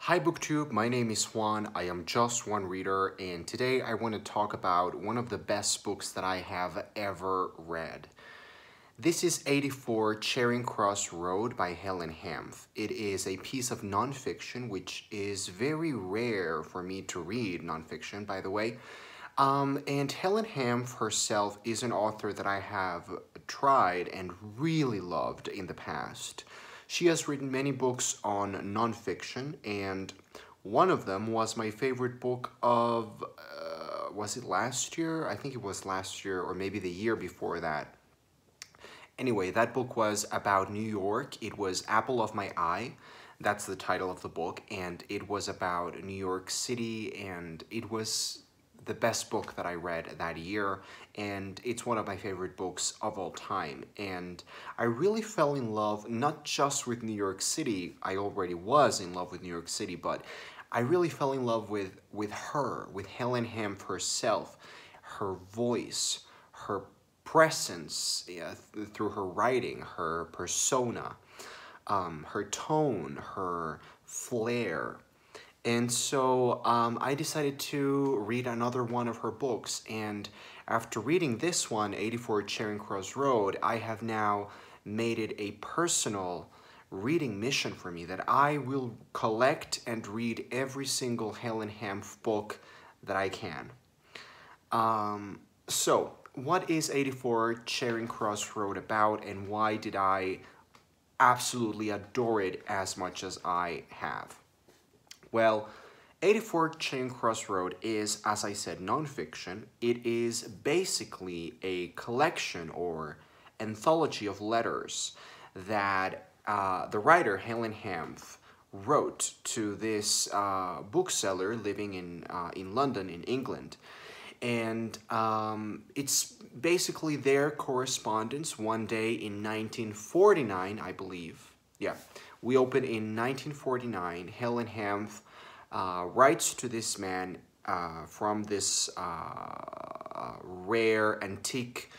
Hi BookTube, my name is Juan. I am just one reader, and today I want to talk about one of the best books that I have ever read. This is 84 Charing Cross Road by Helen Hanff. It is a piece of nonfiction, which is very rare for me to read nonfiction, by the way. And Helen Hanff herself is an author that I have tried and really loved in the past. She has written many books on nonfiction, and one of them was my favorite book of, was it last year? I think it was last year, or maybe the year before that. Anyway, that book was about New York. It was Apple of My Eye. That's the title of the book, and it was about New York City, and it was the best book that I read that year, and it's one of my favorite books of all time. And I really fell in love, not just with New York City. I already was in love with New York City, but I really fell in love with her, with Helen Hanff herself, her voice, her presence, through her writing, her persona, her tone, her flair. And so I decided to read another one of her books, and after reading this one, 84 Charing Cross Road, I have now made it a personal reading mission for me that I will collect and read every single Helen Hanff book that I can. So, what is 84 Charing Cross Road about, and why did I absolutely adore it as much as I have? Well, 84 Charing Cross Road is, as I said, nonfiction. It is basically a collection or anthology of letters that the writer, Helen Hanff, wrote to this bookseller living in London, in England. And it's basically their correspondence one day in 1949, I believe. Yeah, we open in 1949. Helen Hanff writes to this man from this rare antique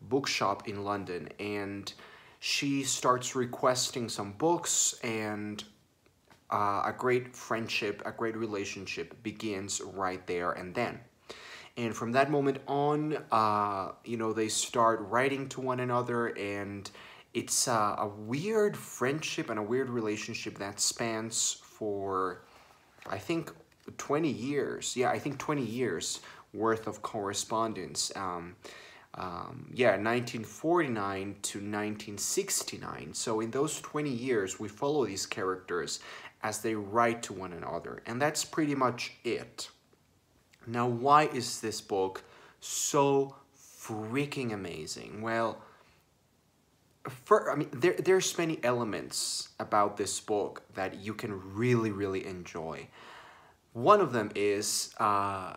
bookshop in London, and she starts requesting some books, and a great friendship, a great relationship begins right there and then. And from that moment on, they start writing to one another, and it's a weird friendship and a weird relationship that spans for, I think, 20 years. Yeah, I think 20 years worth of correspondence. 1949 to 1969. So in those 20 years, we follow these characters as they write to one another. And that's pretty much it. Now, why is this book so freaking amazing? Well, there's many elements about this book that you can really, really enjoy. One of them is the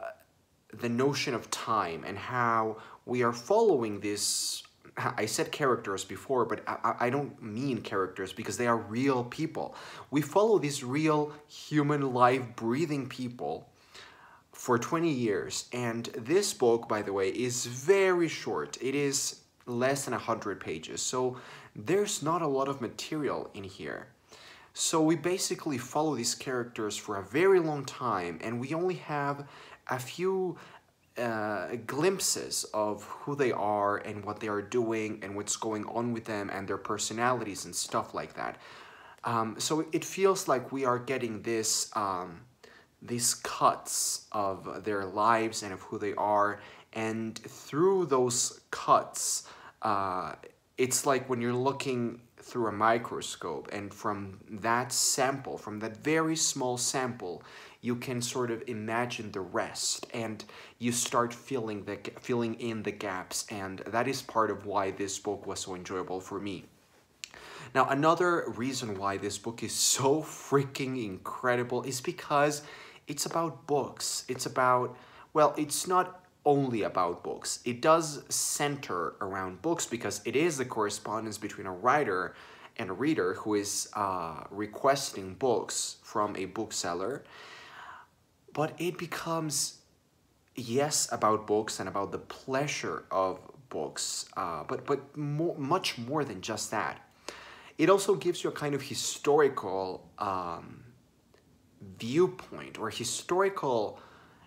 notion of time and how we are following this. I said characters before, but I don't mean characters because they are real people. We follow these real human life breathing people for 20 years, and this book, by the way, is very short. It is less than 100 pages, so there's not a lot of material in here. So we basically follow these characters for a very long time, and we only have a few glimpses of who they are and what they are doing and what's going on with them and their personalities and stuff like that. So it feels like we are getting this these cuts of their lives and of who they are, and through those cuts, it's like when you're looking through a microscope, and from that sample, from that very small sample, you can sort of imagine the rest, and you start filling in the gaps, and that is part of why this book was so enjoyable for me. Now, another reason why this book is so freaking incredible is because it's about books. It's about, well, it's not only about books. It does center around books because it is the correspondence between a writer and a reader who is requesting books from a bookseller. But it becomes, yes, about books and about the pleasure of books, but much more than just that. It also gives you a kind of historical viewpoint or historical,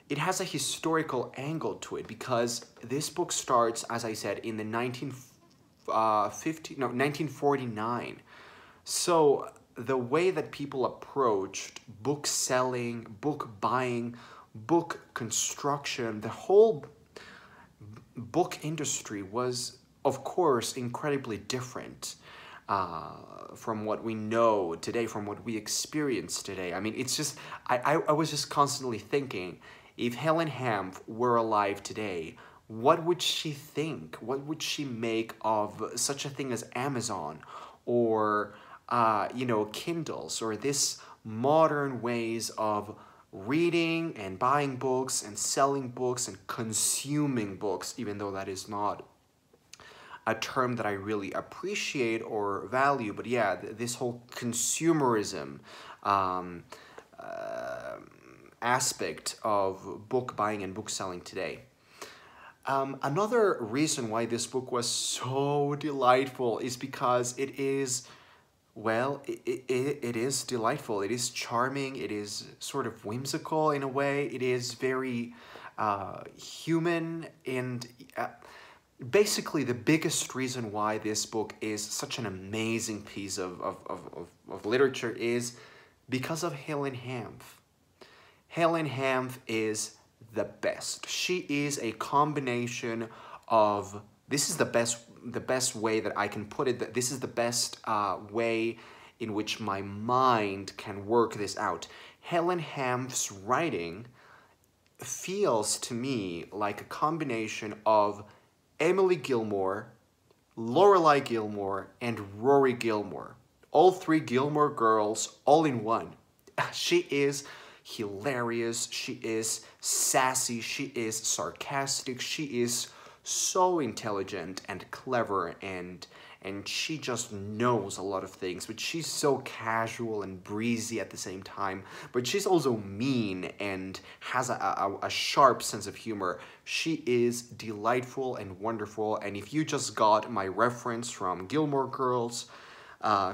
it has a historical angle to it, because this book starts, as I said, in the 1949. So the way that people approached book selling, book buying, book construction, the whole book industry was, of course, incredibly different from what we know today, from what we experience today. I mean, it's just, I was just constantly thinking, if Helen Hanff were alive today, what would she think? What would she make of such a thing as Amazon, or, you know, Kindles, or this modern ways of reading and buying books and selling books and consuming books, even though that is not a term that I really appreciate or value. But yeah, this whole consumerism um, aspect of book buying and book selling today. Another reason why this book was so delightful is because it is, well, it is delightful. It is charming. It is sort of whimsical in a way. It is very human, and basically the biggest reason why this book is such an amazing piece of literature is because of Helen Hanff. Helen Hanff is the best. She is a combination of, this is the best way that I can put it, that this is the best way in which my mind can work this out. Helen Hanff's writing feels to me like a combination of Emily Gilmore, Lorelai Gilmore, and Rory Gilmore. All three Gilmore girls, all in one. She is hilarious, she is sassy, she is sarcastic, she is so intelligent and clever, and she just knows a lot of things, but she's so casual and breezy at the same time, but she's also mean and has a sharp sense of humor. She is delightful and wonderful, and if you just got my reference from Gilmore Girls,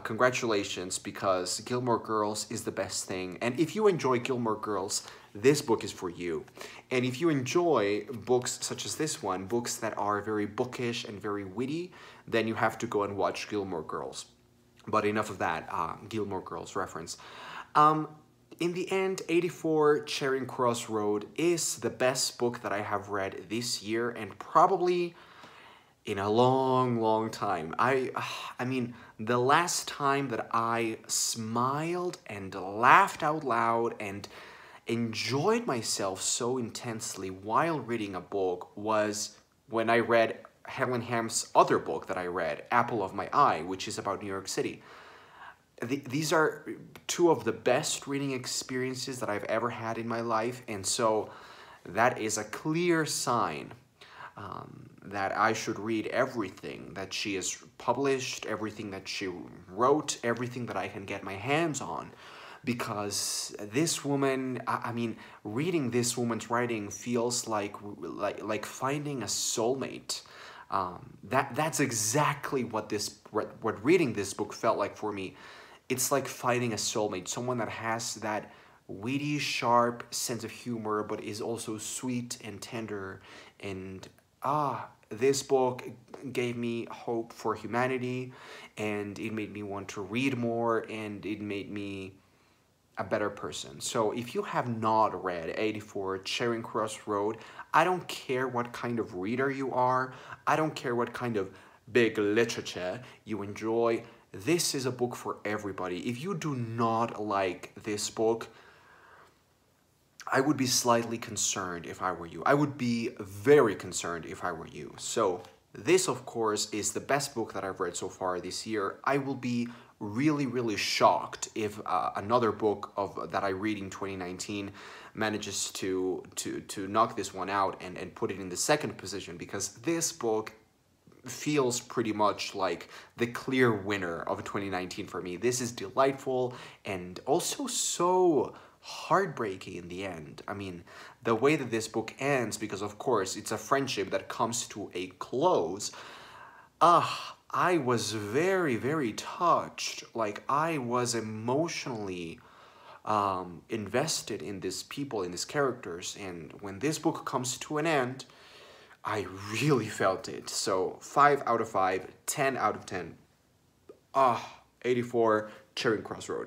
congratulations, because Gilmore Girls is the best thing. And if you enjoy Gilmore Girls, this book is for you. And if you enjoy books such as this one, books that are very bookish and very witty, then you have to go and watch Gilmore Girls. But enough of that Gilmore Girls reference. In the end, 84 Charing Cross Road is the best book that I have read this year, and probably in a long time. I mean, the last time that I smiled and laughed out loud and enjoyed myself so intensely while reading a book was when I read Helen Hanff's other book that I read, Apple of My Eye, which is about New York City. These are two of the best reading experiences that I've ever had in my life, and so that is a clear sign that I should read everything that she has published, everything that she wrote, everything that I can get my hands on. Because this woman, I mean, reading this woman's writing feels like finding a soulmate. That's exactly what reading this book felt like for me. It's like finding a soulmate, someone that has that witty, sharp sense of humor, but is also sweet and tender. And this book gave me hope for humanity, and it made me want to read more, and it made me a better person. So if you have not read 84 Charing Cross Road, I don't care what kind of reader you are, I don't care what kind of big literature you enjoy, this is a book for everybody. If you do not like this book, I would be slightly concerned if I were you. I would be very concerned if I were you. So this, of course, is the best book that I've read so far this year. I will be really shocked if another book that I read in 2019 manages to knock this one out and put it in the second position, because this book feels pretty much like the clear winner of 2019 for me. This is delightful and also so heartbreaking in the end. I mean, the way that this book ends, because of course it's a friendship that comes to a close, I was very touched. Like, I was emotionally invested in these people, in these characters, and when this book comes to an end, I really felt it. So 5 out of 5, 10 out of 10. 84 Charing Cross Road.